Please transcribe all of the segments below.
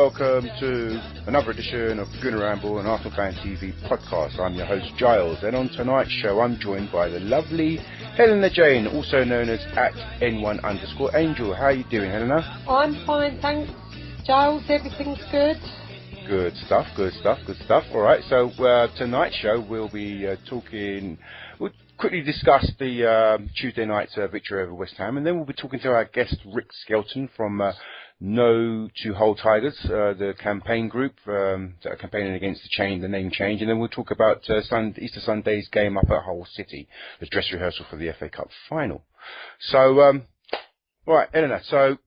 welcome to another edition of Gooner Ramble and Arsenal Fan TV podcast. I'm your host Giles, and on tonight's show I'm joined by the lovely Helena Jane, also known as @N1_Angel. How are you doing, Helena? I'm fine, thanks. Giles, everything's good? Good stuff. Alright, so tonight's show we'll be we'll quickly discuss the Tuesday night victory over West Ham, and then we'll be talking to our guest Rick Skelton from No to Hold Tigers, the campaign group that are campaigning against the name change, and then we'll talk about Easter Sunday's game up at Hull City, the dress rehearsal for the FA Cup final. So, right, Eleanor, so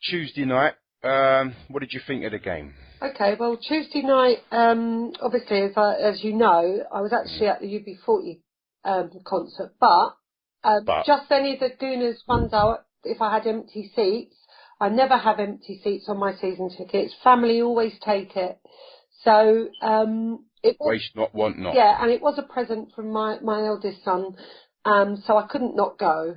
Tuesday night, what did you think of the game? Okay, well, Tuesday night, obviously, as you know, I was actually at the UB40 concert, but just any of the Gooners ones out, if I had empty seats, I never have empty seats on my season tickets. Family always take it. So it was, waste not, want not. Yeah, and it was a present from my eldest son, so I couldn't not go.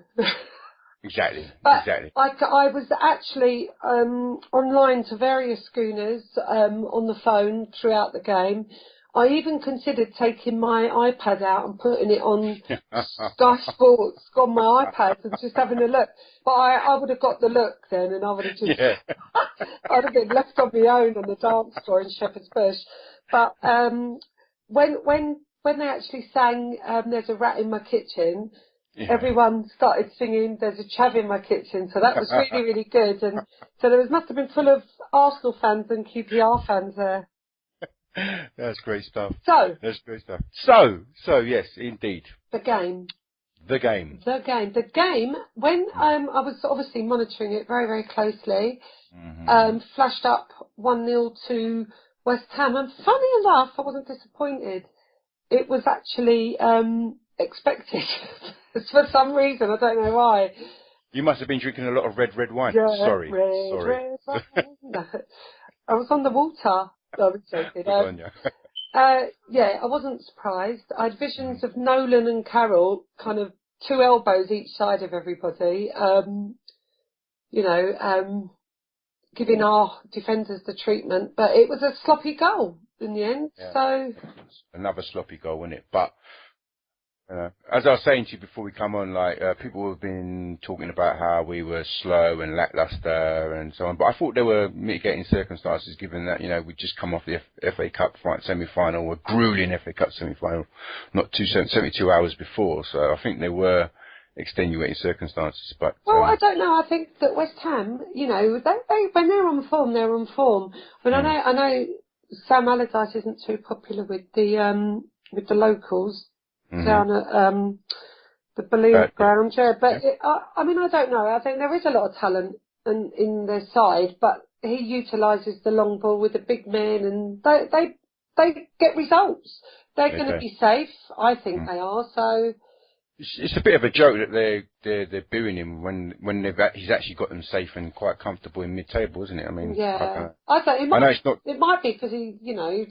Exactly. I was actually online to various schooners on the phone throughout the game. I even considered taking my iPad out and putting it on Sky Sports on my iPad and just having a look. But I would have got the look then, and I would have just, I'd have been left on my own on the dance floor in Shepherd's Bush. But when they actually sang "There's a Rat in My Kitchen," everyone started singing "There's a Chav in My Kitchen," so that was really, really good. And so there must have been full of Arsenal fans and QPR fans there. That's great stuff. So yes, indeed. The game. When I was obviously monitoring it very, very closely, flashed up 1-0 to West Ham, and funny enough, I wasn't disappointed. It was actually expected for some reason. I don't know why. You must have been drinking a lot of red wine. Yeah, Sorry. Red wine. No, I was on the water. I was joking. I wasn't surprised. I had visions of Nolan and Carroll, kind of 2 elbows each side of everybody, giving our defenders the treatment. But it was a sloppy goal in the end. Yeah. So another sloppy goal, wasn't it? But as I was saying to you before we come on, people have been talking about how we were slow and lackluster and so on. But I thought there were mitigating circumstances, given that we'd just come off the FA Cup semi-final, a grueling FA Cup semi-final, not 72 hours before. So I think there were extenuating circumstances. But I don't know. I think that West Ham, they when they're on form, they're on form. But I know Sam Allardyce isn't too popular with the locals. Down at the Balloon Ground, but I don't know. I think there is a lot of talent in their side, but he utilises the long ball with the big men, and they get results. They're going to be safe. I think they are. So it's a bit of a joke that they're booing him when he's actually got them safe and quite comfortable in mid-table, isn't it? I mean, I don't. It might be because he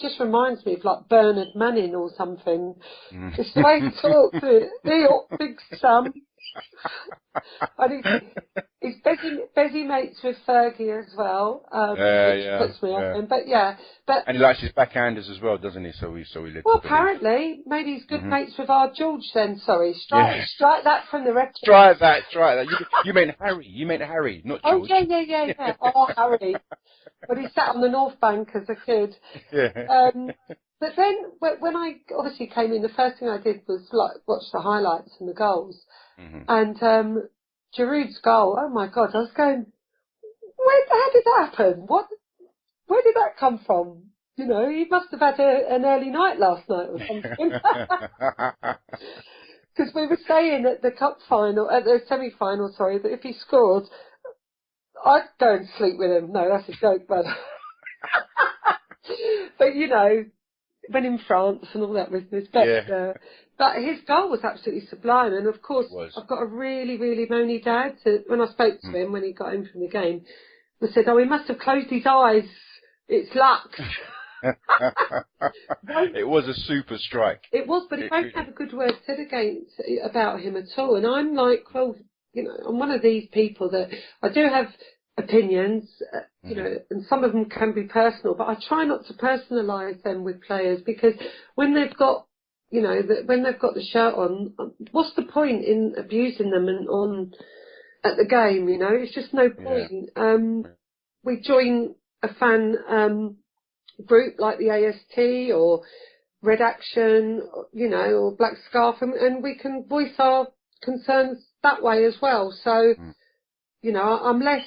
just reminds me of like Bernard Manning or something. It's the way he talks. Big Sam. And he's busy mates with Fergie as well, which puts me off him. But and he likes his backhanders as well, doesn't he? So we live. Well, apparently, maybe he's good mates with our George. Then, sorry, strike that from the record. Strike that. You meant Harry, not George. Oh yeah. Oh, Harry. But he sat on the North Bank as a kid. Yeah. But then, when I obviously came in, the first thing I did was watch the highlights and the goals. And Giroud's goal, oh my God, I was going, how did that happen? Where did that come from? He must have had an early night last night or something. Because we were saying at the semi-final, that if he scored, I'd go and sleep with him. No, that's a joke, but but when in France and all that business. But his goal was absolutely sublime, and of course I've got a really, really moany dad. So when I spoke to him when he got home from the game, I said, "Oh, he must have closed his eyes. It's luck." It was a super strike. It was, but he won't have a good word said about him at all. And I'm like, well, I'm one of these people that I do have opinions, you know, and some of them can be personal, but I try not to personalise them with players, because when they've got, you know, when they've got the shirt on, what's the point in abusing them and on at the game? You know, it's just no point. We join a fan group like the AST or Red Action, you know, or Black Scarf, and we can voice our concerns that way as well. So, you know, I'm less,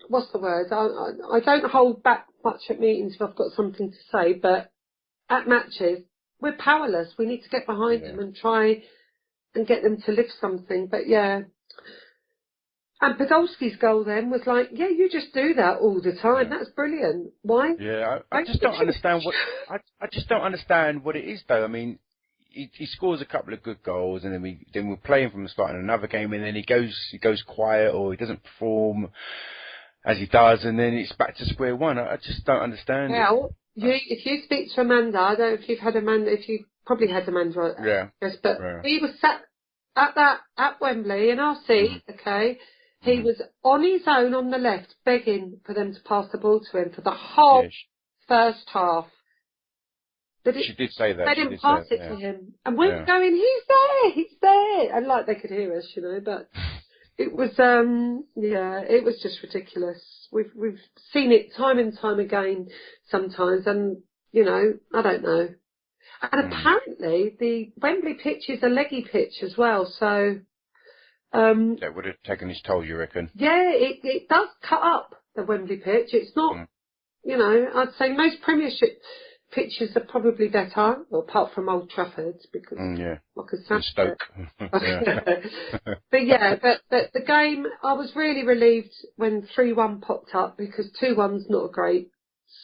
what's the word? I don't hold back much at meetings if I've got something to say, but at matches, we're powerless. We need to get behind them and try and get them to lift something. But yeah. And Podolski's goal then was like, yeah, you just do that all the time. That's brilliant. Why? Yeah, I just don't understand what I just don't understand what it is though. I mean, he scores a couple of good goals, and then we're playing from the start in another game, and then he goes quiet, or he doesn't perform as he does, and then it's back to square one. I just don't understand it. If you speak to Amanda, I don't know if you've had Amanda, if you probably had Amanda, yes, but he was sat at Wembley in our seat, okay. He was on his own on the left, begging for them to pass the ball to him for the whole first half. She did say that. They didn't pass it to him. And we were going, he's there. And like they could hear us, you know, but it was, it was just ridiculous. We've seen it time and time again sometimes, and, you know, I don't know. And apparently the Wembley pitch is a leggy pitch as well, so... that would have taken its toll, you reckon? Yeah, it does cut up the Wembley pitch. It's not, you know, I'd say most Premiership pitches are probably better, well, apart from Old Trafford, because Stoke. But yeah, but the game, I was really relieved when 3-1 popped up, because 2-1's not a great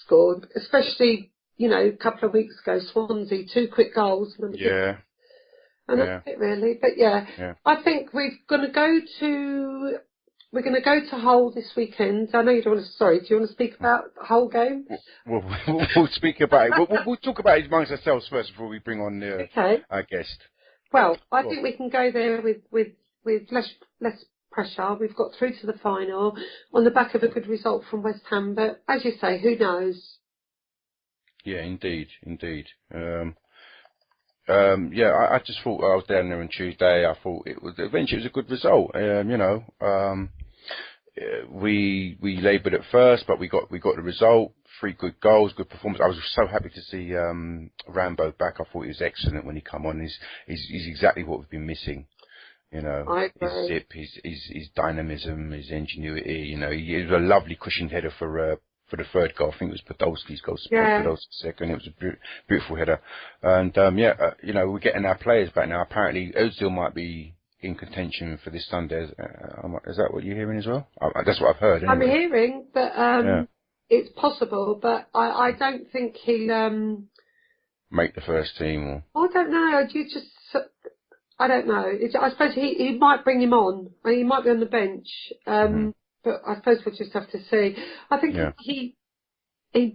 score, especially, you know, a couple of weeks ago, Swansea, 2 quick goals. And that's it really. But I think we're going to go to Hull this weekend. I know you don't want to, do you want to speak about the Hull game? We'll speak about it. We'll talk about it amongst ourselves first before we bring on our guest. Well, I think we can go there with less pressure. We've got through to the final on the back of a good result from West Ham, but as you say, who knows? Yeah, indeed. I just thought I was down there on Tuesday. I thought eventually it was a good result. You know, we laboured at first, but we got the result. 3 good goals, good performance. I was so happy to see Rambo back. I thought he was excellent when he come on. He's exactly what we've been missing. You know, his zip, his dynamism, his ingenuity. You know, he was a lovely cushioned header for the third goal. I think it was Podolski's goal. Podolski's second. It was a beautiful header. And you know, we're getting our players back now. Apparently, Ozil might be in contention for this Sunday. Is that what you're hearing as well? That's what I've heard. Anyway. I'm hearing that it's possible, but I don't think he'll make the first team. Or I don't know. I don't know. I suppose he might bring him on. He might be on the bench. But I suppose we'll just have to see. I think he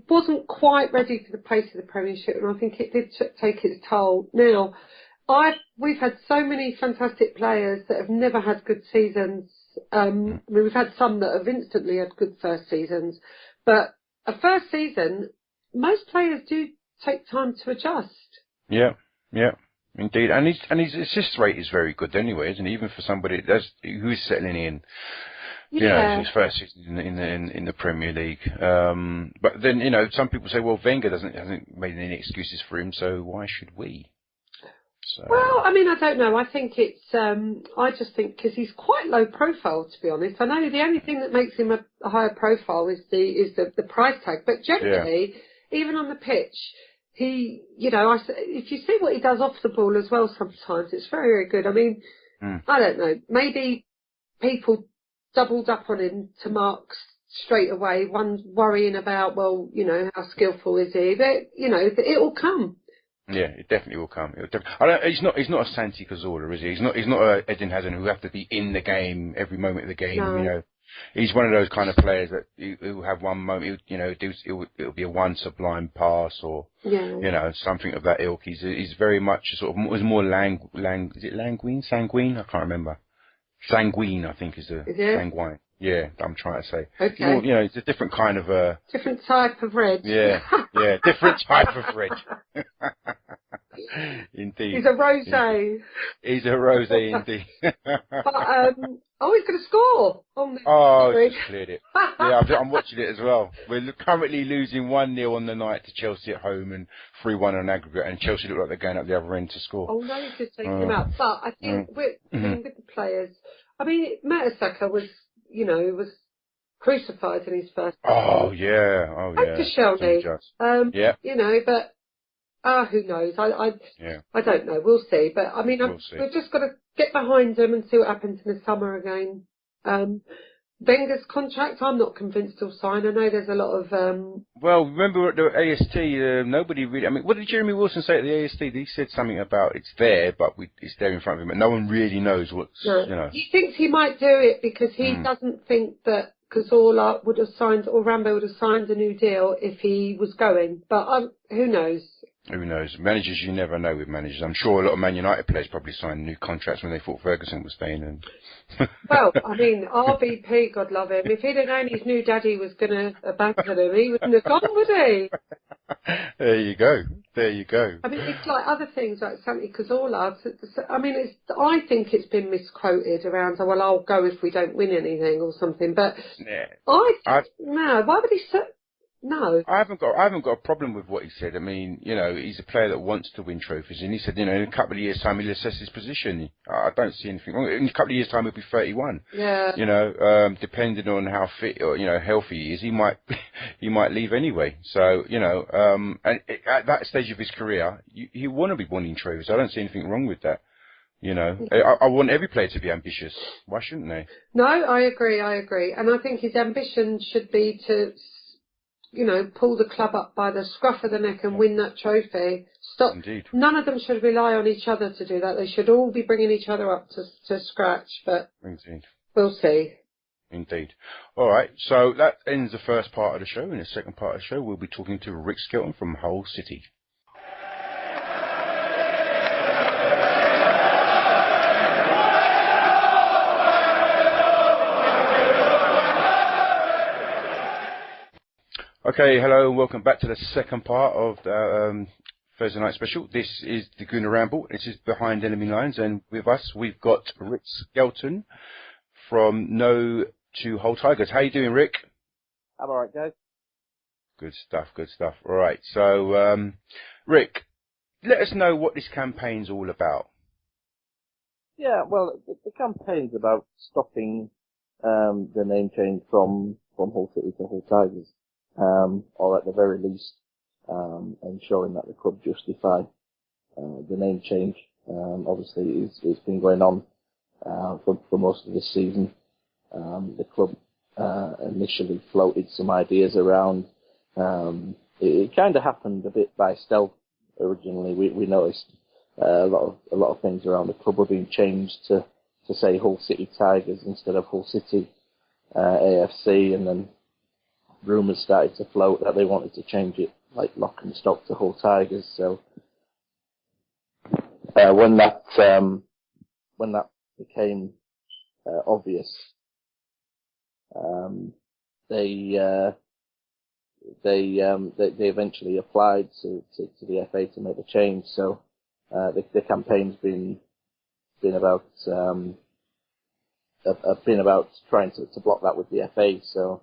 wasn't quite ready for the pace of the Premiership, and I think it did take its toll. Now, we've had so many fantastic players that have never had good seasons. I mean, we've had some that have instantly had good first seasons, but a first season, most players do take time to adjust. Yeah, indeed. And his assist rate is very good anyway, isn't it? Even for somebody who is settling in. Yeah, his first season in the Premier League. But then, you know, some people say, well, Wenger hasn't made any excuses for him, so why should we? So. Well, I mean, I don't know. I think it's, I just think because he's quite low profile, to be honest. I know the only thing that makes him a higher profile is the price tag, but generally, even on the pitch, he, you know, if you see what he does off the ball as well sometimes, it's very, very good. I mean, I don't know, maybe people doubled up on him to mark straight away, one worrying about, well, you know, how skillful is he? But, you know, it will come. Yeah, it definitely will come. He's not a Santi Cazorla, is he? He's not a Eden Hazard who have to be in the game every moment of the game. No. You know, he's one of those kind of players that he'll have one moment. You know, it'll be a one sublime pass or you know, something of that ilk. He's very much sort of is more sanguine? I can't remember. Sanguine, I think, is sanguine. Yeah, I'm trying to say. Okay. More, it's a different kind of different type of red. Yeah, different type of red. Indeed. He's a rosé. He's a rosé indeed. But he's going to score on the Oh, screen. just cleared it. Yeah, I'm watching it as well. We're currently losing 1-0 on the night to Chelsea at home and 3-1 on aggregate, and Chelsea look like they're going up the other end to score. Oh no, he's just taking him out. But I think with the players, I mean, Mertesacker was, was crucified in his first game. Oh yeah. And Koscielny. Yeah. But who knows? I don't know. We'll see. But I mean, we've just got to get behind them and see what happens in the summer again. Wenger's contract, I'm not convinced he'll sign. I know there's a lot of... Well, remember at the AST, nobody really... I mean, what did Jeremy Wilson say at the AST? He said something about it's there, but it's there in front of him, and no one really knows what's, He thinks he might do it because he doesn't think that Cazorla would have signed, or Rambo would have signed a new deal if he was going. But who knows? Who knows? Managers, you never know with managers. I'm sure a lot of Man United players probably signed new contracts when they thought Ferguson was staying in. Well, I mean, RVP, God love him. If he'd have known his new daddy was going to abandon him, he wouldn't have gone, would he? There you go. I mean, it's like other things like Santi Cazorla. I mean, I think it's been misquoted around, well, I'll go if we don't win anything or something. But no, why would he say... No. I haven't got a problem with what he said. I mean, he's a player that wants to win trophies, and he said, in a couple of years' time he'll assess his position. I don't see anything wrong. In a couple of years' time he'll be 31. Yeah. Depending on how fit or healthy he is, he might leave anyway. So at that stage of his career, you want to be winning trophies. I don't see anything wrong with that. I want every player to be ambitious. Why shouldn't they? No, I agree, and I think his ambition should be to, pull the club up by the scruff of the neck and win that trophy. Stop. Indeed. None of them should rely on each other to do that. They should all be bringing each other up to scratch, but Indeed. We'll see. Indeed. All right, so that ends the first part of the show. In the second part of the show, we'll be talking to Rick Skelton from Hull City. Okay, hello and welcome back to the second part of the Thursday night special. This is the Gooner Ramble. This is Behind Enemy Lines, and with us we've got Rick Skelton from No to Hull Tigers. How you doing, Rick? I'm alright, guys. Good stuff. All right, so Rick, let us know what this campaign's all about. Yeah, well, the campaign's about stopping the name change from Hull City to Hull Tigers. Or at the very least, ensuring that the club justify the name change. Obviously, it's been going on for most of this season. The club initially floated some ideas around. It kind of happened a bit by stealth. Originally, we noticed a lot of things around the club were being changed to say Hull City Tigers instead of Hull City A.F.C. and then rumours started to float that they wanted to change it like lock and stock to Hull Tigers. So when that became obvious, they eventually applied to the FA to make the change. So the campaign's been about trying to block that with the FA. So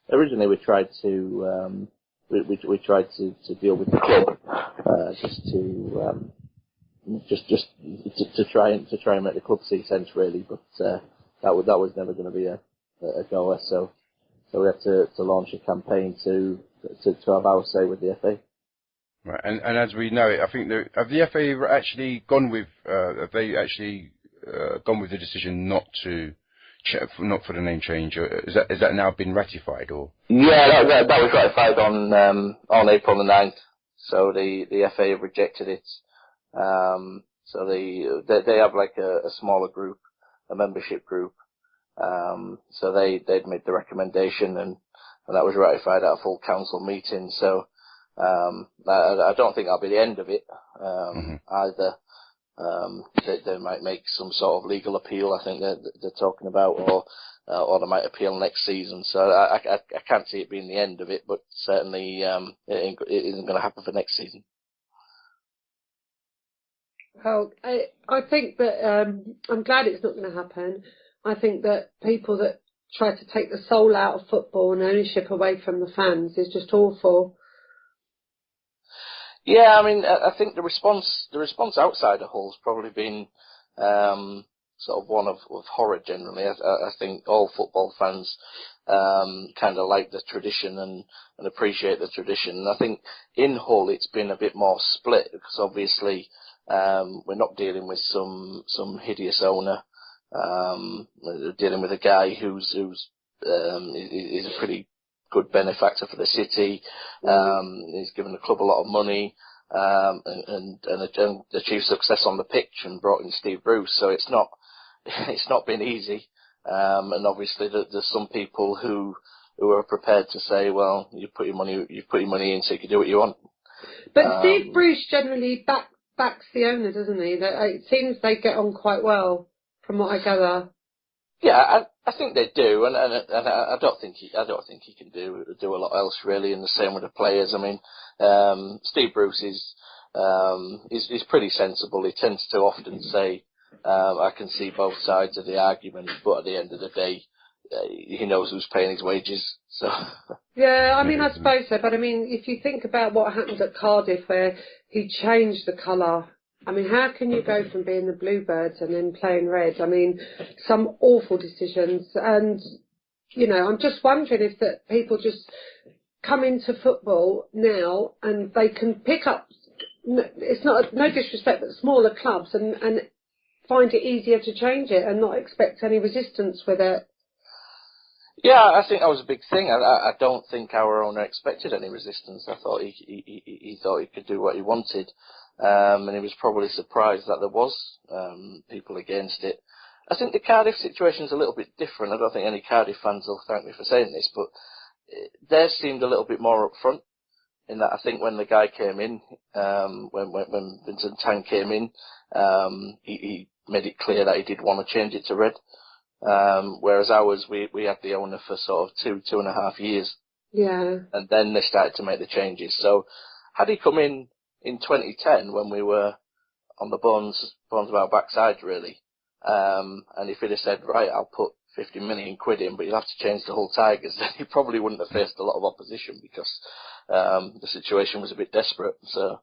originally we tried to we tried to deal with the club to try and make the club see sense really, but that was never going to be a goer. So we had to launch a campaign to have our say with the FA. Right, and as we know it, I think have the FA actually gone with gone with the decision not for the name change? Is that now been ratified or? Yeah, that was ratified on April the 9th. So the FA have rejected it. So they have like a smaller group, a membership group. So they'd made the recommendation and that was ratified at a full council meeting. So I don't think that'll be the end of it either. they might make some sort of legal appeal. I think they're talking about, or they might appeal next season. So I can't see it being the end of it, but certainly it isn't going to happen for next season. Well, I think that I'm glad it's not going to happen. I think that people that try to take the soul out of football and ownership away from the fans is just awful. Yeah, I mean, I think the response outside of Hull's probably been sort of one of horror generally. I think all football fans kind of like the tradition and appreciate the tradition. And I think in Hull it's been a bit more split because obviously we're not dealing with some hideous owner. We're dealing with a guy who's is a pretty good benefactor for the city. He's given the club a lot of money and achieved success on the pitch and brought in Steve Bruce. So it's not been easy. And obviously there's some people who are prepared to say, well, you put your money in, so you can do what you want. But Steve Bruce generally backs the owner, doesn't he? It seems they get on quite well, from what I gather. Yeah, I think they do, and I don't think he can do a lot else really. And the same with the players. I mean, Steve Bruce is pretty sensible. He tends to often say, I can see both sides of the argument, but at the end of the day, he knows who's paying his wages. So. Yeah, I mean, I suppose so. But I mean, if you think about what happened at Cardiff, where he changed the colour. I mean, how can you go from being the Bluebirds and then playing red? I mean, some awful decisions. And, you know, I'm just wondering if that people just come into football now and they can pick up, it's not, no disrespect, but smaller clubs and find it easier to change it and not expect any resistance with it. Yeah, I think that was a big thing. I don't think our owner expected any resistance. I thought he thought he could do what he wanted. And he was probably surprised that there was people against it. I think the Cardiff situation is a little bit different. I don't think any Cardiff fans will thank me for saying this, but theirs seemed a little bit more upfront. In that, I think when the guy came in, when Vincent Tan came in, he made it clear that he did want to change it to red. Whereas ours, we had the owner for sort of 2.5 years. Yeah. And then they started to make the changes. So had he come in 2010 when we were on the bones of our backside really, and if he'd have said, right, I'll put 50 million quid in, but you'll have to change the whole Tigers, then he probably wouldn't have faced a lot of opposition because the situation was a bit desperate. So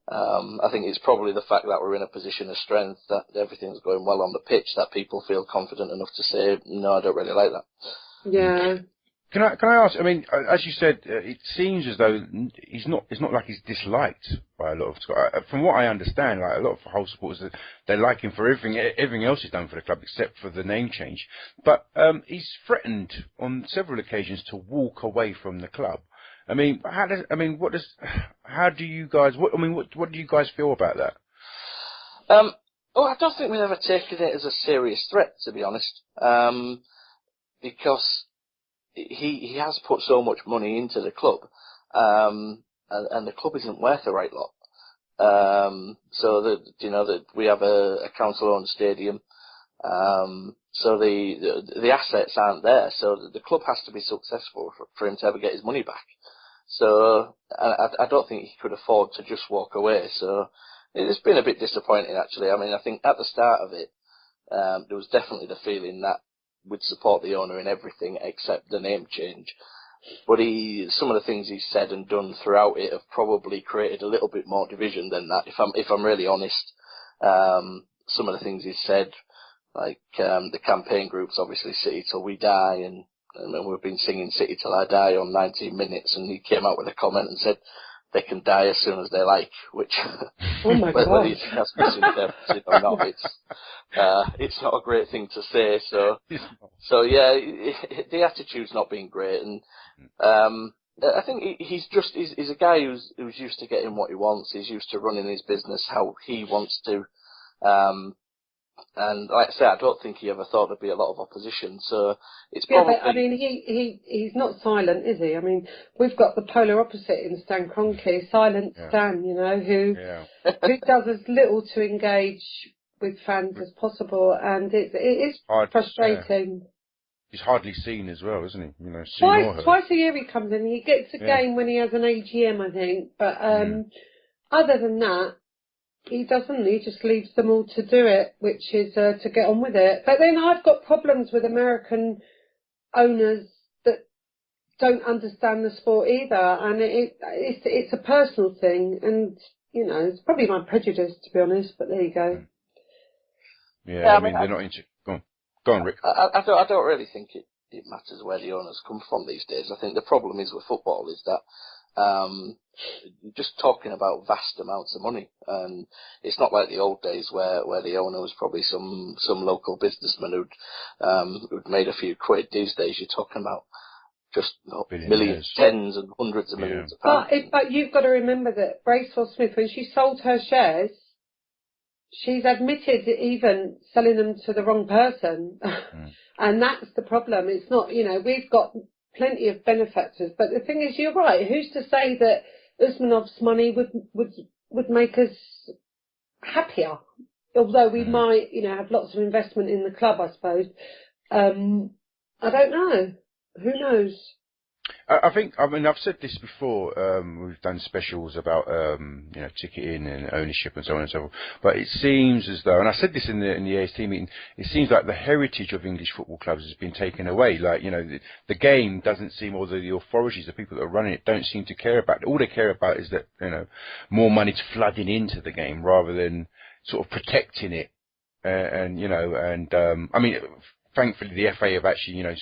I think it's probably the fact that we're in a position of strength, that everything's going well on the pitch, that people feel confident enough to say, no, I don't really like that. Yeah. Can I ask? I mean, as you said, it seems as though it's not like he's disliked by a lot of. From what I understand, like a lot of Hull supporters, they like him for everything else he's done for the club except for the name change. But he's threatened on several occasions to walk away from the club. I mean, what do you guys feel about that? I don't think we've ever taken it as a serious threat, to be honest, because he has put so much money into the club, and the club isn't worth a right lot. So that we have a council-owned stadium, so the assets aren't there. So the club has to be successful for him to ever get his money back. So I don't think he could afford to just walk away. So it's been a bit disappointing, actually. I mean, I think at the start of it, there was definitely the feeling that we'd support the owner in everything except the name change. But some of the things he's said and done throughout it have probably created a little bit more division than that. If I'm really honest, some of the things he's said, like the campaign groups, obviously City Till We Die, and we've been singing City Till I Die on 19 minutes, and he came out with a comment and said they can die as soon as they like, which oh my God. Whether you think that's misinterpreted or not, it's not a great thing to say. So yeah, the attitude's not been great, and I think he's a guy who's used to getting what he wants. He's used to running his business how he wants to. And like I say, I don't think he ever thought there'd be a lot of opposition. So it's Yeah, probably... but I mean, he's not silent, is he? I mean, we've got the polar opposite in Stan Kroenke, silent Stan, you know, who does as little to engage with fans as possible, and it is frustrating. Yeah. He's hardly seen as well, isn't he? You know, seen or heard. Twice a year he comes in. He gets a game when he has an AGM, I think. But other than that, he doesn't. He just leaves them all to do it, which is to get on with it. But then I've got problems with American owners that don't understand the sport either, and it's a personal thing, and you know, it's probably my prejudice, to be honest. But there you go. Yeah, I mean, they're not into. Go on, Rick. I don't really think it matters where the owners come from these days. I think the problem is with football is that you're just talking about vast amounts of money, and it's not like the old days where the owner was probably some local businessman who'd made a few quid. These days you're talking about just millions, tens and hundreds of millions of pounds. But you've got to remember that Bracewell Smith, when she sold her shares, she's admitted even selling them to the wrong person. And that's the problem. It's not, you know, we've got plenty of benefactors, but the thing is, you're right. Who's to say that Usmanov's money would make us happier? Although we might, you know, have lots of investment in the club, I suppose. I don't know. Who knows? I mean, I've said this before. We've done specials about, you know, ticketing and ownership and so on and so forth. But it seems as though, and I said this in the A.F.C meeting, it seems like the heritage of English football clubs has been taken away. Like, you know, the game doesn't seem, or the authorities, the people that are running it, don't seem to care about it. All they care about is that, you know, more money's flooding into the game rather than sort of protecting it. And you know, and I mean, thankfully the FA have actually, you know,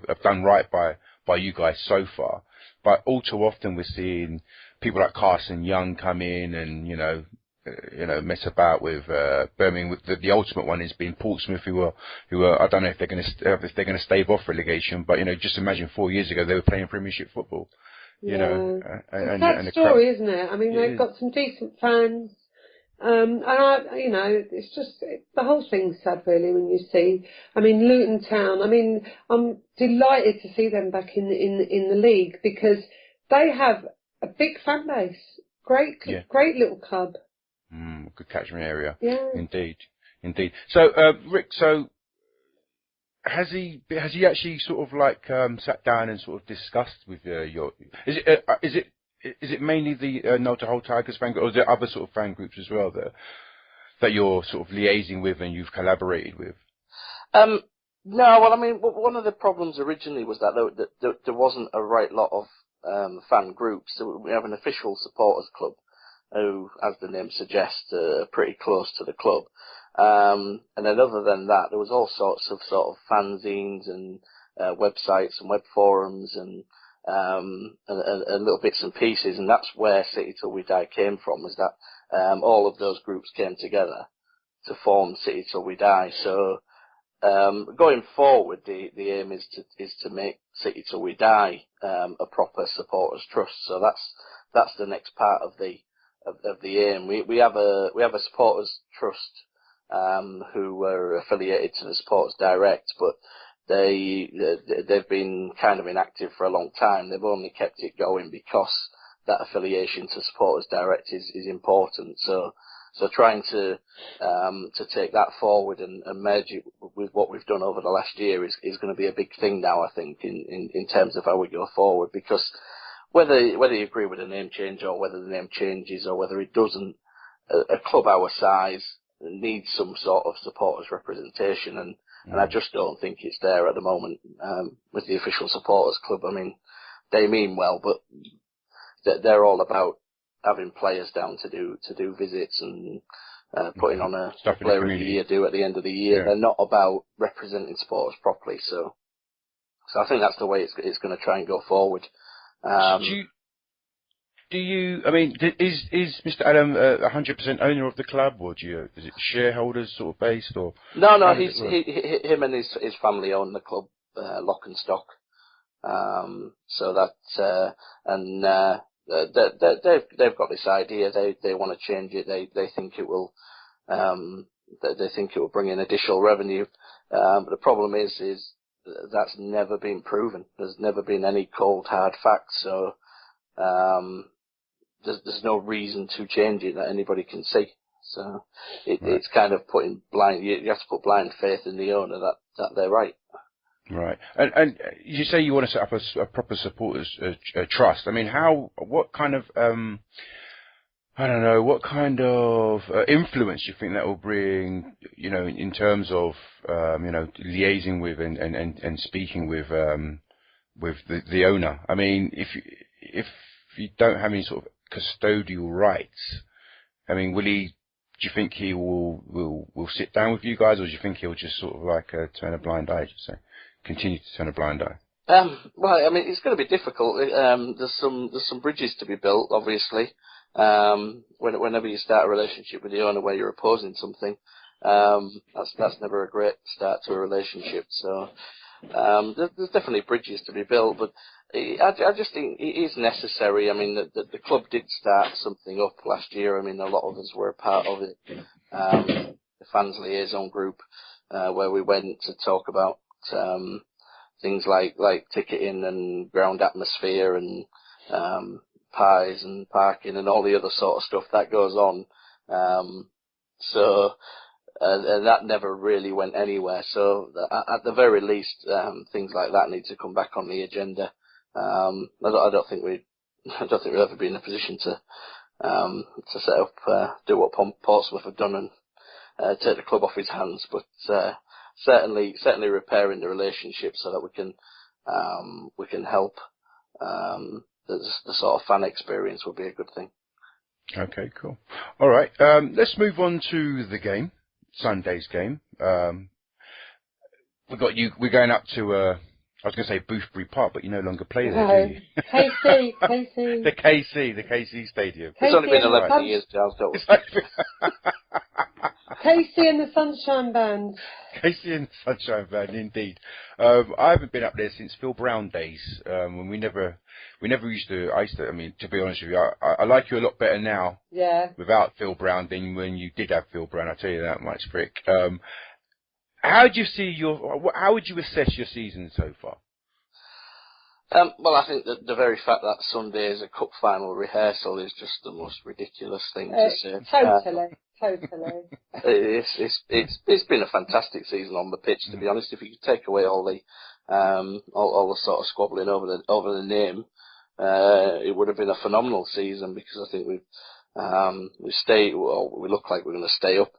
have done right by you guys so far, but all too often we're seeing people like Carson Young come in and you know mess about with Birmingham. The ultimate one has been Portsmouth, who are I don't know if they're going to stave off relegation, but you know, just imagine 4 years ago they were playing Premiership football. You know, it's a sad story, isn't it? I mean, they've got some decent fans. And you know, it's just, the whole thing's sad really when you see, I mean, Luton Town, I mean, I'm delighted to see them back in the league because they have a big fan base. Great little club. Good catchment area. Yeah. Indeed. So, Rick, so has he actually sort of like sat down and sort of discussed with is it mainly the No to Hold Tigers fan group, or is there other sort of fan groups as well that you're sort of liaising with and you've collaborated with? No, well, I mean, one of the problems originally was that there wasn't a right lot of fan groups. So we have an official supporters club who, as the name suggests, are pretty close to the club. And then other than that, there was all sorts of sort of fanzines and websites and web forums and little bits and pieces, and that's where City Till We Die came from, was that all of those groups came together to form City Till We Die. So going forward, the aim is to make City Till We Die a proper supporters trust. So that's the next part of the aim. We have a supporters trust who are affiliated to the Supporters Direct, but they've been kind of inactive for a long time. They've only kept it going because that affiliation to Supporters Direct is important. So trying to take that forward and merge it with what we've done over the last year is going to be a big thing now, I think, in terms of how we go forward. Because whether you agree with the name change or whether the name changes or whether it doesn't, a club our size needs some sort of supporters representation, and I just don't think it's there at the moment with the official supporters club. I mean, they mean well, but they're all about having players down to do visits and putting on a player of the year due at the end of the year. They're not about representing supporters properly. So I think that's the way it's going to try and go forward. Do you? I mean, is Mr. Adam 100% owner of the club, or is it shareholders sort of based, or? No, him and his family own the club, lock and stock. So that and they've got this idea. They want to change it. They think it will they think it will bring in additional revenue. But the problem is that's never been proven. There's never been any cold hard facts. So there's no reason to change it that anybody can see. So it's kind of putting blind. You have to put blind faith in the owner that they're right. Right. And you say you want to set up a proper supporters trust. I mean, what kind of I don't know, what kind of influence do you think that will bring, in terms of, liaising with and speaking with the owner? I mean, if you don't have any sort of custodial rights, I mean, do you think he will sit down with you guys, or do you think he'll just sort of like turn a blind eye, just say, continue to turn a blind eye? Well, I mean, it's going to be difficult. There's some bridges to be built, obviously. Whenever you start a relationship with the owner where you're opposing something, that's never a great start to a relationship. So there's definitely bridges to be built, but I just think it is necessary. I mean, the club did start something up last year. I mean, a lot of us were a part of it. The fans liaison group, where we went to talk about things like ticketing and ground atmosphere and pies and parking and all the other sort of stuff that goes on. And that never really went anywhere. So at the very least, things like that need to come back on the agenda. I don't think we'll ever be in a position to set up, do what Portsmouth have done and take the club off his hands. But certainly repairing the relationship so that we can help the sort of fan experience would be a good thing. Okay, cool. All right, let's move on to the game, Sunday's game. We're going up to I was going to say Boothbury Park, but you no longer play there, do you? KC. The KC Stadium. It's only been 11 years, Giles. Don't worry. KC and the Sunshine Band. KC and the Sunshine Band, indeed. I haven't been up there since Phil Brown days. When we never used to. I mean, to be honest with you, I like you a lot better now. Yeah. Without Phil Brown than when you did have Phil Brown. I tell you that much, Frick. How would you assess your season so far? Well, I think that the very fact that Sunday is a cup final rehearsal is just the most ridiculous thing to say. Totally. It's been a fantastic season on the pitch, to be honest. If you could take away all the sort of squabbling over the name, it would have been a phenomenal season, because I think we look like we're going to stay up.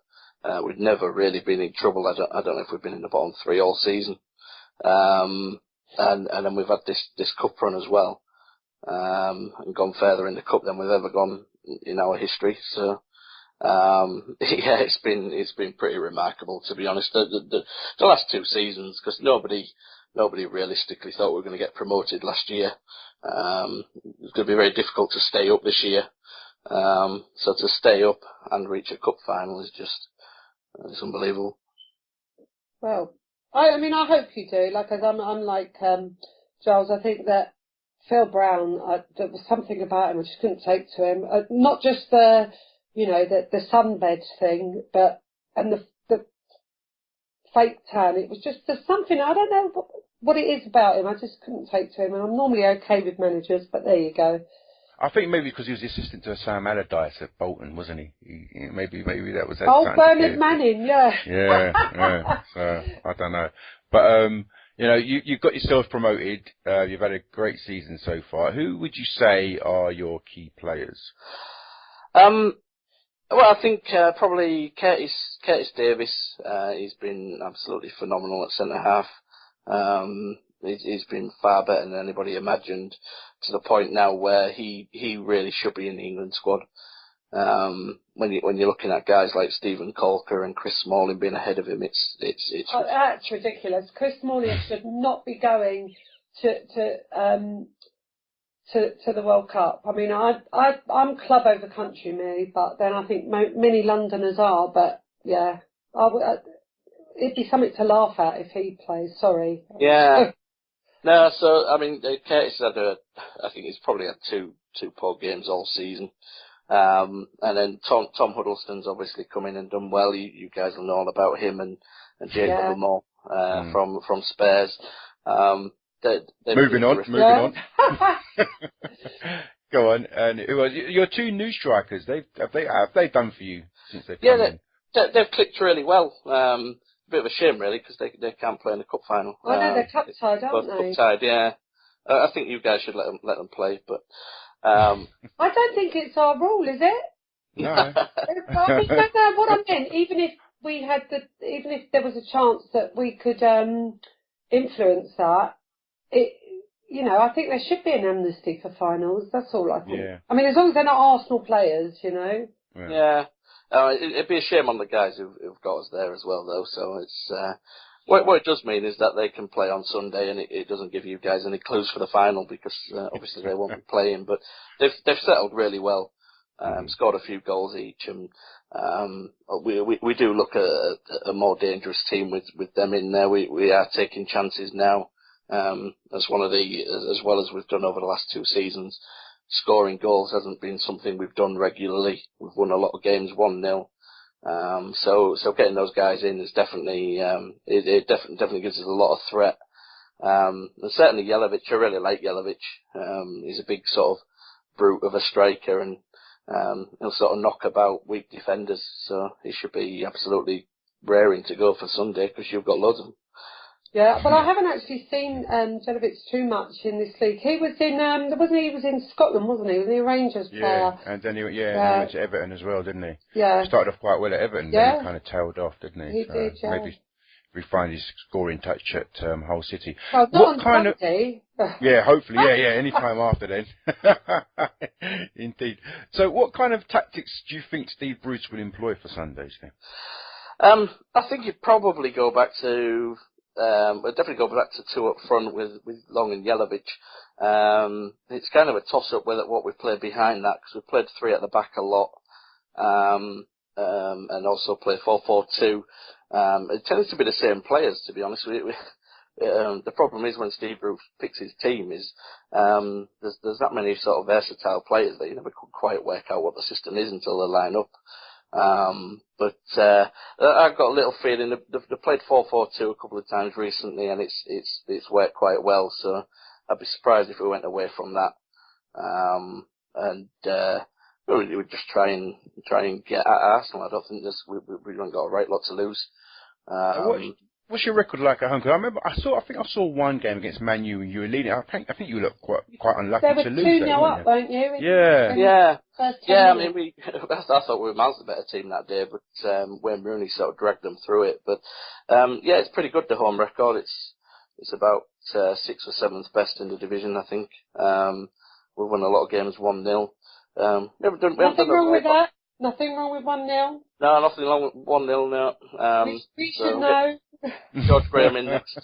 We've never really been in trouble. I don't know if we've been in the bottom three all season. And then we've had this cup run as well, and gone further in the cup than we've ever gone in our history. So, yeah, it's been pretty remarkable, to be honest. The last two seasons, because nobody realistically thought we were going to get promoted last year. It's going to be very difficult to stay up this year. So to stay up and reach a cup final is just, it's unbelievable. Well, I mean, I hope you do. Like, as I'm like Giles. I think that Phil Brown, there was something about him I just couldn't take to him. Not just the sunbed thing, but the fake tan. It was just there's something, I don't know what it is about him. I just couldn't take to him, and I'm normally okay with managers, but there you go. I think maybe because he was the assistant to Sam Allardyce at Bolton, wasn't he? Maybe that was that. Oh, Bernard Manning, yeah. Yeah. So I don't know, but you've got yourself promoted. You've had a great season so far. Who would you say are your key players? Well, I think probably Curtis Davis. He's been absolutely phenomenal at centre half. He's been far better than anybody imagined, to the point now where he really should be in the England squad. When you're looking at guys like Stephen Colker and Chris Smalling being ahead of him, it's that's ridiculous. Chris Smalling should not be going to the World Cup. I mean, I'm club over country, me, but then I think many Londoners are. But yeah, it'd be something to laugh at if he plays. Sorry. Yeah. No, so I mean, Curtis I think he's probably had two poor games all season. And then Tom Huddleston's obviously come in and done well. You guys will know all about him and Jane Livermore from Spurs. Moving on. Go on. And your two new strikers, have they done for you since they've come in? They've clicked really well. A bit of a shame, really, because they can't play in the cup final. I know they're cup tied, aren't they? Cup tied, yeah. I think you guys should let them play, but I don't think it's our rule, is it? No. I mean, no, what I meant, even if there was a chance that we could influence that, I think there should be an amnesty for finals. That's all I think. Yeah. I mean, as long as they're not Arsenal players, Yeah. It'd be a shame on the guys who've got us there as well, though. So it's what it does mean is that they can play on Sunday, and it doesn't give you guys any clues for the final because obviously they won't be playing. But they've settled really well, scored a few goals each, and we do look at a more dangerous team with them in there. We are taking chances now, as well as we've done over the last 2 seasons. Scoring goals hasn't been something we've done regularly. We've won a lot of games 1-0. So getting those guys in is definitely it definitely gives us a lot of threat. And certainly Jelavic, I really like Jelavic. He's a big sort of brute of a striker, and he'll sort of knock about weak defenders. So he should be absolutely raring to go for Sunday because you've got loads of them. Yeah, well, I haven't actually seen Jelavic too much in this league. He was in, he was in Scotland, wasn't he? Was he a Rangers player? Yeah, and then he went to Everton as well, didn't he? Yeah. He started off quite well at Everton, then he kind of tailed off, didn't he? He did, yeah. Maybe we find his scoring touch at Hull City. Well, what kind of? Yeah, hopefully, any time after then. Indeed. So, what kind of tactics do you think Steve Bruce will employ for Sunday's game? I think you'd probably go back to. We'll definitely go back to 2 up front with Long and Jelavic. It's kind of a toss-up with what we've played behind that, because we've played 3 at the back a lot, and also play 4-4-2. It tends to be the same players, to be honest. The problem is when Steve Bruce picks his team is there's that many sort of versatile players that you never could quite work out what the system is until they line up. But I've got a little feeling they've played 4-4-2 a couple of times recently, and it's worked quite well. So I'd be surprised if we went away from that. We would just try and get at Arsenal. I don't think we haven't got a right lot to lose. What's your record like at home? Because I think I saw one game against Man U and you were leading. I think you looked quite unlucky to lose. They were 2-0 up, weren't you? Yeah. I mean, I thought we were miles the better team that day, but Wayne Rooney sort of dragged them through it. But it's pretty good, the home record. It's about 6th or 7th best in the division, I think. We've won a lot of games 1-0. Nothing wrong with that. Nothing wrong with 1-0. No, nothing wrong with 1-0. No. We should know. George Graham in next.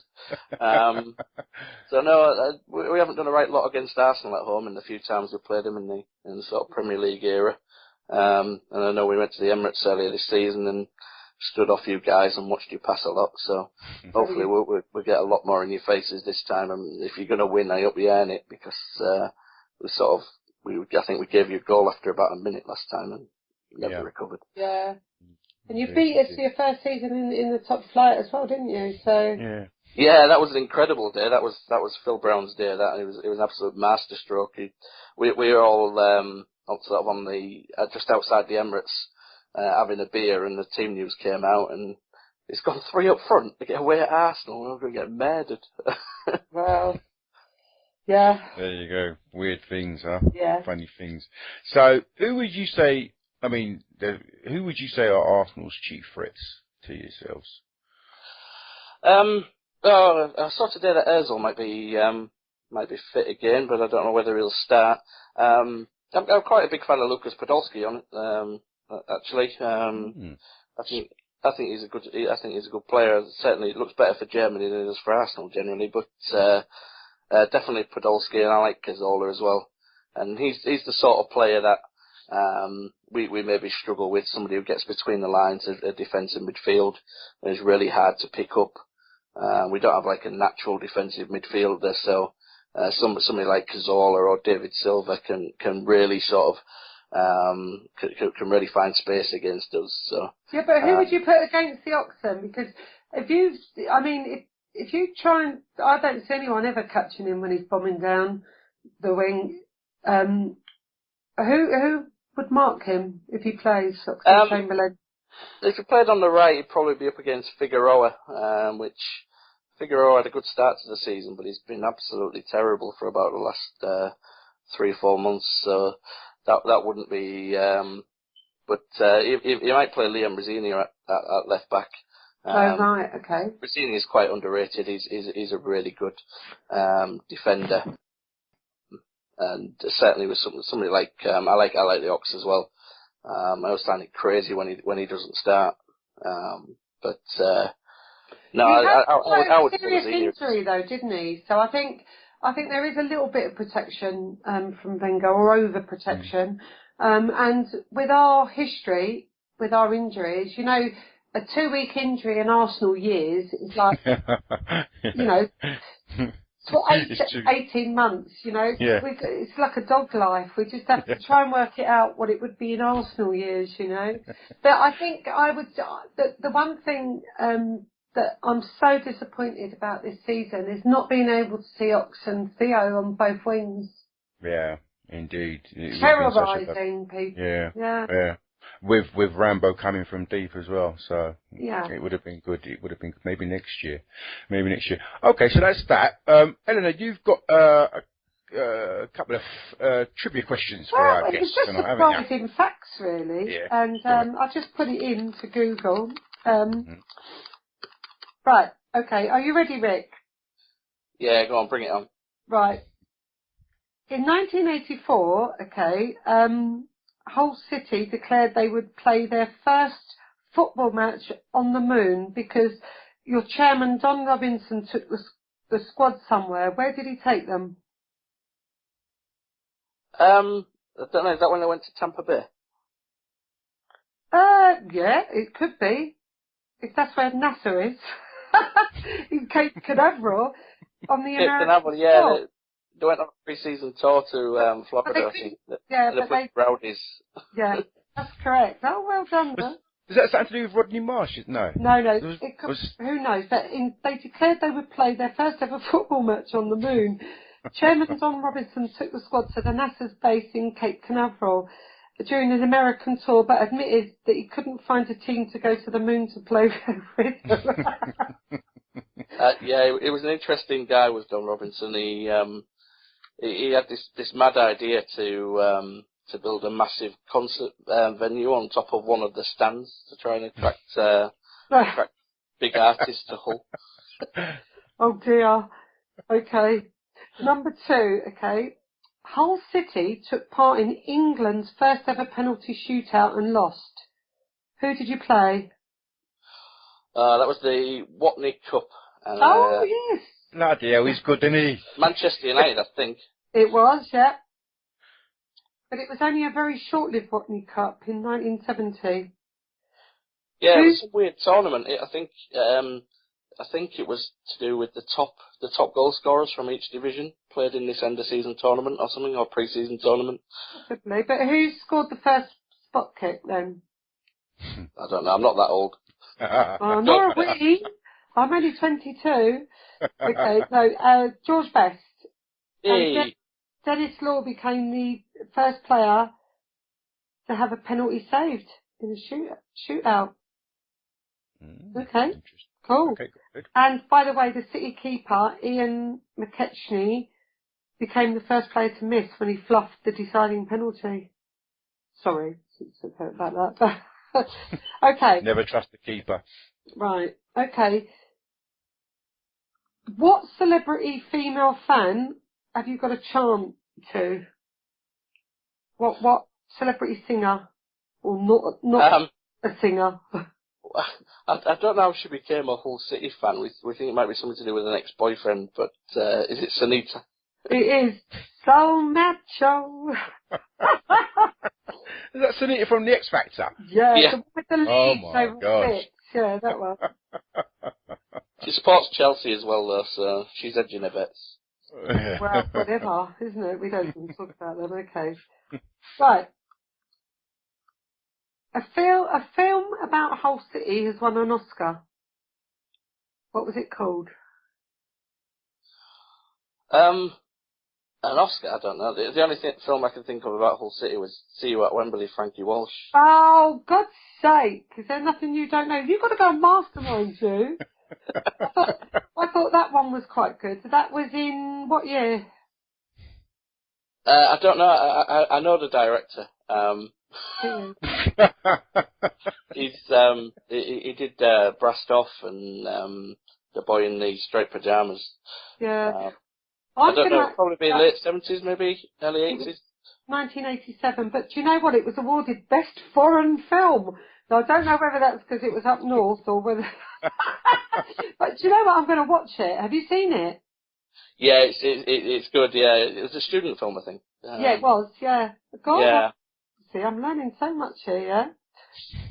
So no, we haven't done a right lot against Arsenal at home in the few times we've played them in the sort of Premier League era. And I know we went to the Emirates earlier this season and stood off you guys and watched you pass a lot. So hopefully we'll get a lot more in your faces this time. And if you're going to win, I hope you earn it, because I think we gave you a goal after about a minute last time and never recovered. Yeah. And you beat us your first season in the top flight as well, didn't you? So yeah, that was an incredible day. That was Phil Brown's day. That it was an absolute masterstroke. We were all sort of on the just outside the Emirates having a beer, and the team news came out, and it's gone 3 up front to get away at Arsenal. We're going to get murdered. Well, yeah. There you go. Weird things, huh? Yeah. Funny things. So, who would you say? I mean, who would you say are Arsenal's chief threats to yourselves? I saw today that Ozil might be fit again, but I don't know whether he'll start. I'm quite a big fan of Lucas Podolski on it. Actually, I think he's a good player. Certainly, it looks better for Germany than it does for Arsenal generally, but definitely Podolski, and I like Cazorla as well. And he's the sort of player that we maybe struggle with, somebody who gets between the lines of a defensive midfield and is really hard to pick up. We don't have like a natural defensive midfielder, so somebody like Cazorla or David Silva can really sort can really find space against us. So yeah, but who would you put against the Oxen? Because if you try and, I don't see anyone ever catching him when he's bombing down the wing. Who would mark him if he plays Oxlade Chamberlain? If he played on the right, he'd probably be up against Figueroa, which Figueroa had a good start to the season, but he's been absolutely terrible for about the last 3 or 4 months. So that wouldn't be. But he might play Liam Brazzini at left back. Right, okay. Brazzini is quite underrated. He's a really good defender. And certainly with somebody like I like the Ox as well. I always find it crazy when he doesn't start. But no, I would. Serious injury though, didn't he? So I think there is a little bit of protection from Wenger, or over protection. And with our history, with our injuries, you know, a 2-week injury in Arsenal years is like, you know. For 18 months, you know, yeah. It's like a dog life. We just have to try and work it out what it would be in Arsenal years, you know. But I think the one thing that I'm so disappointed about this season is not being able to see Ox and Theo on both wings. Yeah, indeed. Terrorising people. Yeah. With Rambo coming from deep as well, so yeah, it would have been good. It would have been maybe next year. Okay, so that's that. Helena, you've got a couple of trivia questions for our guests tonight, haven't you? It's just surprising facts, really. Yeah. And I just put it into Google. Right. Okay. Are you ready, Rick? Yeah, go on, bring it on. Right. In 1984, Hull City declared they would play their first football match on the moon because your chairman, Don Robinson, took the squad somewhere. Where did he take them? I don't know, is that when they went to Tampa Bay? Yeah, it could be. If that's where NASA is. In Cape Canaveral on the American Canaveral, yeah. They went on a pre-season tour to Florida, I think. But they Rowdies. Yeah, that's correct. Oh, well done, then. Is that something to do with Rodney Marsh? No. No. Who knows? But they declared they would play their first ever football match on the moon. Chairman Don Robinson took the squad to the NASA's base in Cape Canaveral during an American tour, but admitted that he couldn't find a team to go to the moon to play with them. Yeah, it was an interesting guy, was Don Robinson. He had this mad idea to build a massive concert venue on top of one of the stands to try and attract big artists to Hull. Oh dear. Okay. Number 2, Hull City took part in England's first ever penalty shootout and lost. Who did you play? That was the Watney Cup. And, yes. Bloody hell, he's good, isn't he? Manchester United, I think. It was, yeah. But it was only a very short-lived Watney Cup in 1970. Yeah, it was a weird tournament. I think it was to do with the top goal scorers from each division played in this end of season tournament or something, or pre-season tournament. Possibly. But who scored the first spot kick then? I don't know. I'm not that old. Oh, nor are we. I'm only 22. Okay, so George Best. Hey. Dennis Law became the first player to have a penalty saved in a shootout. Okay, cool. Okay, good. And by the way, the City keeper, Ian McKechnie, became the first player to miss when he fluffed the deciding penalty. Sorry about that. Okay. Never trust the keeper. Right, okay. What celebrity female fan have you got a chant to? What celebrity singer? Or not a singer? I don't know how she became a Hull City fan. We think it might be something to do with an ex-boyfriend, but is it Sunita? It is so macho. Is that Sunita from the X Factor? Yeah. With the leaves my gosh. Yeah, that one. She supports Chelsea as well, though, so she's edging her bets. Well, whatever, isn't it? We don't even talk about them. Okay. Right. A film about Hull City has won an Oscar. What was it called? An Oscar, I don't know. The only film I can think of about Hull City was See You at Wembley, Frankie Walsh. Oh, God's sake! Is there nothing you don't know? You've got to go and mastermind, you. I thought that one was quite good. That was in what year? I don't know. I know the director. He did Brassed Off and The Boy in the Straight Pajamas. Yeah. I don't know. Probably be late 70s, maybe early 80s. 1987. But do you know what? It was awarded Best Foreign Film. Now, I don't know whether that's because it was up north or whether. But do you know what? I'm going to watch it. Have you seen it? Yeah, it's good. Yeah, it was a student film, I think. Yeah, it was. Yeah. God, yeah. See, I'm learning so much here. Yeah.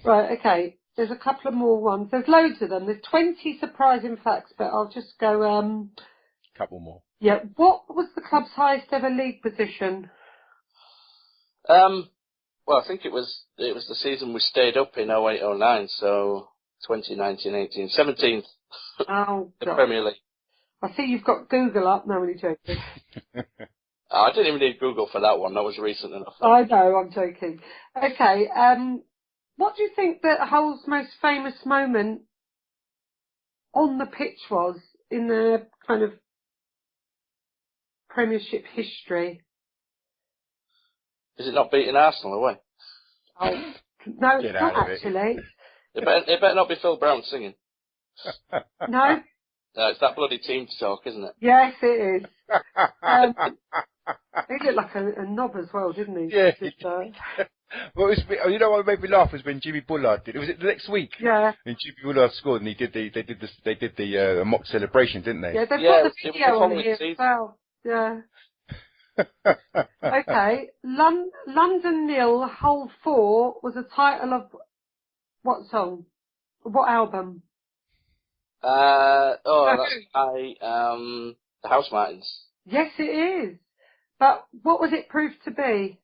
Right. Okay. There's a couple of more ones. There's loads of them. There's 20 surprising facts, but I'll just go. Couple more. Yeah. What was the club's highest ever league position? Well, I think it was the season we stayed up in 08-09, so 2019-18, 17th. Oh, the God. Premier League. I see you've got Google up. No, I'm only joking. I didn't even need Google for that one. That was recent enough. I know, I'm joking. Okay, what do you think that Hull's most famous moment on the pitch was in the kind of Premiership history? Is it not beating Arsenal away? Oh, no, it's not actually. It better not be Phil Brown singing. No? It's that bloody team talk, isn't it? Yes, it is. He looked like a knob as well, didn't he? Yeah. Well, you know what made me laugh was when Jimmy Bullard did. Was it the next week? Yeah. And Jimmy Bullard scored, and they did the mock celebration, didn't they? Yeah, they've got the video on here season. as well. Yeah. Okay. London Nil, Hull 4 was a title of what song? What album? That's by the House Martins. Yes, it is. But what was it proved to be?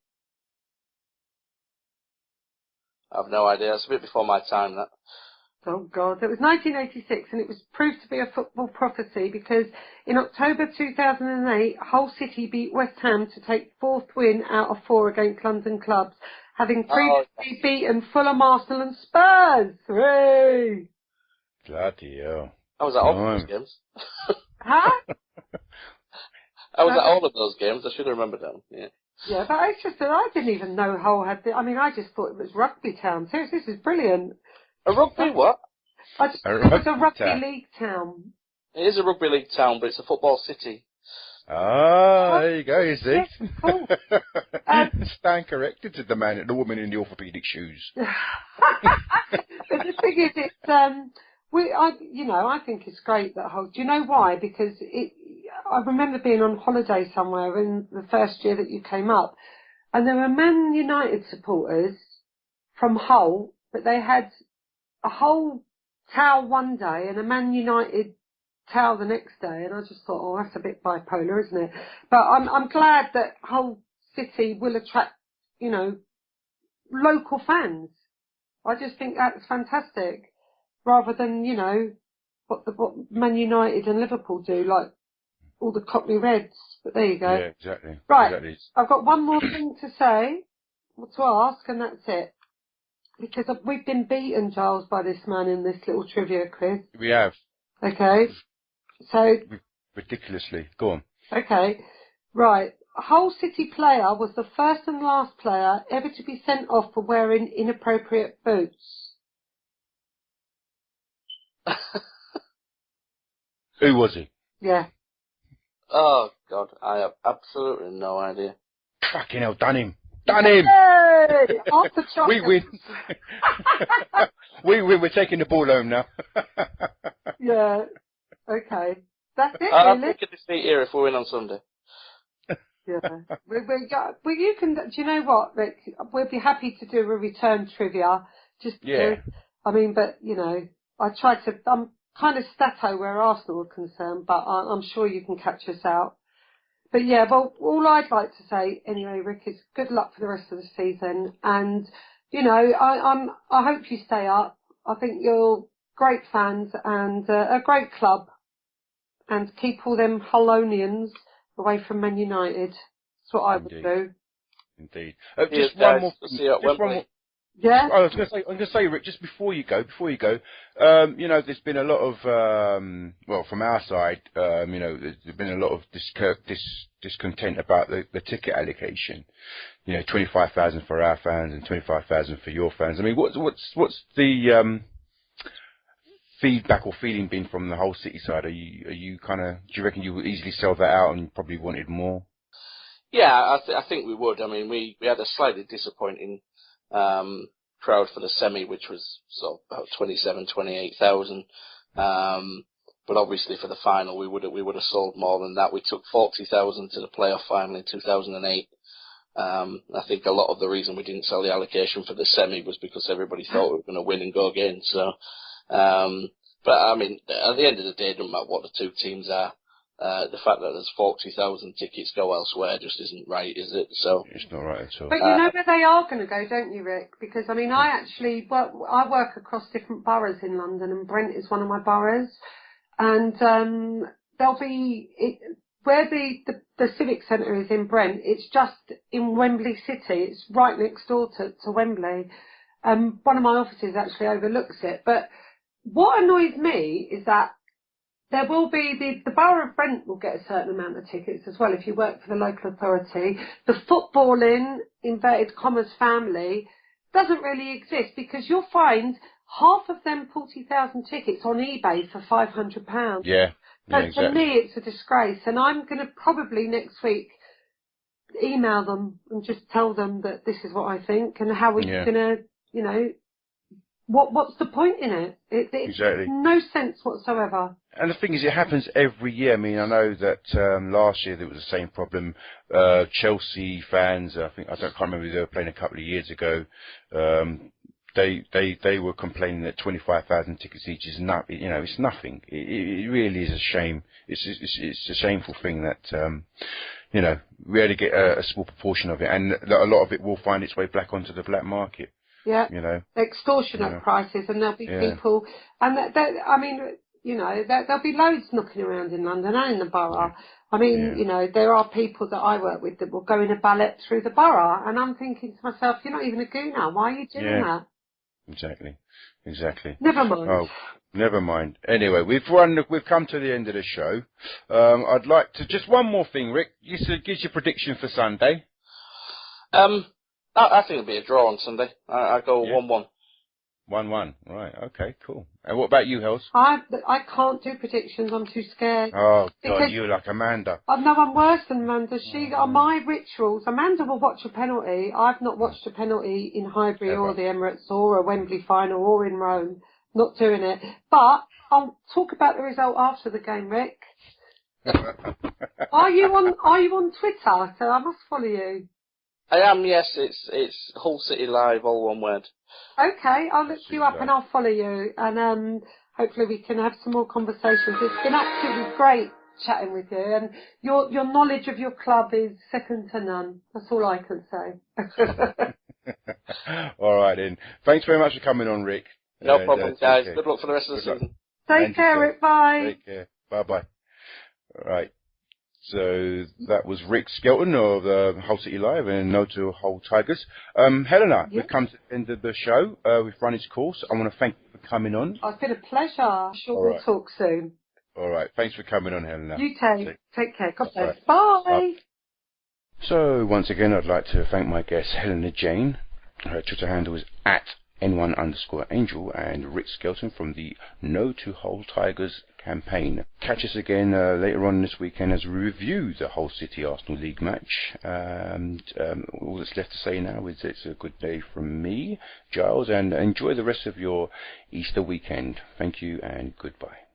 I've no idea. It's a bit before my time, that. Oh, God. It was 1986, and it was proved to be a football prophecy because in October 2008, Hull City beat West Ham to take fourth win out of 4 against London clubs, having previously beaten Fulham, Arsenal and Spurs. Hooray! Bloody hell. I was at all of those games. Huh? I was at all of those games. I should have remembered that. Yeah. Yeah, but it's just that I didn't even know Hull had I just thought it was Rugby Town. Seriously, this is brilliant. A rugby what? I just thought it was a rugby league town. It is a rugby league town, but it's a football city. Ah, there you go, you see. Yes, cool. Stand corrected, said the woman in the orthopaedic shoes. But the thing is, I think it's great that Hull. Do you know why? Because I remember being on holiday somewhere in the first year that you came up, and there were Man United supporters from Hull, but they had a Hull towel one day and a Man United towel the next day, and I just thought, oh, that's a bit bipolar, isn't it? But I'm glad that Hull City will attract, local fans. I just think that's fantastic, rather than what Man United and Liverpool do, like all the Cockney Reds. But there you go. Yeah, exactly. Right, exactly. I've got one more thing to say, to ask, and that's it. Because we've been beaten, Giles, by this man in this little trivia quiz. We have. Okay. So. Ridiculously. Go on. Okay. Right. A Hull City player was the first and last player ever to be sent off for wearing inappropriate boots. Who was he? Yeah. Oh, God. I have absolutely no idea. Fucking hell, done him. Done him! Hey! After we win. We win. We're taking the ball home now. Yeah. Okay. That's it, I'll really. take a defeat here if we win on Sunday. Yeah. Well, you can. Do you know what, Rick? We'd be happy to do a return trivia. Yeah. But I tried to. I'm kind of stato where Arsenal are concerned, but I'm sure you can catch us out. But yeah, well, all I'd like to say anyway, Rick, is good luck for the rest of the season, and you know, I hope you stay up. I think you're great fans and a great club, and keep all them Hullonians away from Man United. That's what I would do. Indeed. Cheers, Just one guys. more. See you at Just one Wembley. more. Yeah. I was going to say, Rick, just before you go, you know, there's been a lot of, well, from our side, you know, there's been a lot of discontent about the ticket allocation. You know, 25,000 for our fans and 25,000 for your fans. I mean, what's the feedback or feeling been from the whole City side? Are you kind of, do you reckon you would easily sell that out and probably wanted more? Yeah, I think we would. I mean, we had a slightly disappointing crowd for the semi, which was sort of about 28,000. But obviously for the final, we would have sold more than that. We took 40,000 to the playoff final in 2008. I think a lot of the reason we didn't sell the allocation for the semi was because everybody thought we were going to win and go again. So, but I mean, at the end of the day, it doesn't matter what the two teams are. The fact that there's 40,000 tickets go elsewhere just isn't right, is it? So It's not right at all. But you know where they are going to go, don't you, Rick? Because, I mean, I work across different boroughs in London, and Brent is one of my boroughs. And there'll be, where the Civic Centre is in Brent, it's just in Wembley City. It's right next door to Wembley. One of my offices actually overlooks it. But what annoys me is that there will be, the Borough of Brent will get a certain amount of tickets as well if you work for the local authority. The footballing, inverted commas, family doesn't really exist, because you'll find half of them 40,000 tickets on eBay for £500. Yeah. So Exactly. to me, it's a disgrace. And I'm going to probably next week email them and just tell them that this is what I think and how we're going to, you know, what's the point in it? It Exactly. makes no sense whatsoever. And the thing is, it happens every year. I mean, I know that last year there was the same problem. Chelsea fans, I can't remember if they were playing a couple of years ago. They were complaining that 25,000 tickets each is not, you know, it's nothing. It really is a shame. It's a shameful thing that you know, we only get a small proportion of it, and a lot of it will find its way back onto the black market. Yeah, you know, extortionate prices, and there'll be people, and I mean, you know, there'll be loads knocking around in London and in the borough. I mean, you know, there are people that I work with that will go in a ballot through the borough, and I'm thinking to myself, you're not even a gooner. Why are you doing that? Exactly. Never mind. Oh, never mind. Anyway, we've come to the end of the show. I'd like to just one more thing, Rick. Gives your prediction for Sunday. I think it'll be a draw on Sunday. I go 1-1. 1-1. Right. Okay. Cool. And what about you, Hels? I can't do predictions. I'm too scared. Oh God, you're like Amanda. No, I'm worse than Amanda. On my rituals, Amanda will watch a penalty. I've not watched a penalty in Highbury or the Emirates or a Wembley final or in Rome. Not doing it. But I'll talk about the result after the game, Rick. Are you on Twitter? So I must follow you. I am, yes. It's Hull City Live, all one word. Okay, I'll look you up and I'll follow you, and hopefully we can have some more conversations. It's been absolutely great chatting with you, and your knowledge of your club is second to none. That's all I can say. All right then. Thanks very much for coming on, Rick. No problem, guys. Good luck for the rest of the season. Take care, Rick. Bye. Take care. Bye-bye. All right. So that was Rick Skelton of Hull City Live and No to Hull Tigers. Helena, we've come to the end of the show. We've run its course. I want to thank you for coming on. It's been a pleasure. We'll talk soon. All right. Thanks for coming on, Helena. You take care. God bless. Bye. So once again, I'd like to thank my guest, Helena Jane. Her Twitter handle is @N1_Angel, and Rick Skelton from the No to Hull Tigers campaign. Catch us again later on this weekend as we review the Hull City Arsenal League match. And all that's left to say now is it's a good day from me, Giles, and enjoy the rest of your Easter weekend. Thank you and goodbye.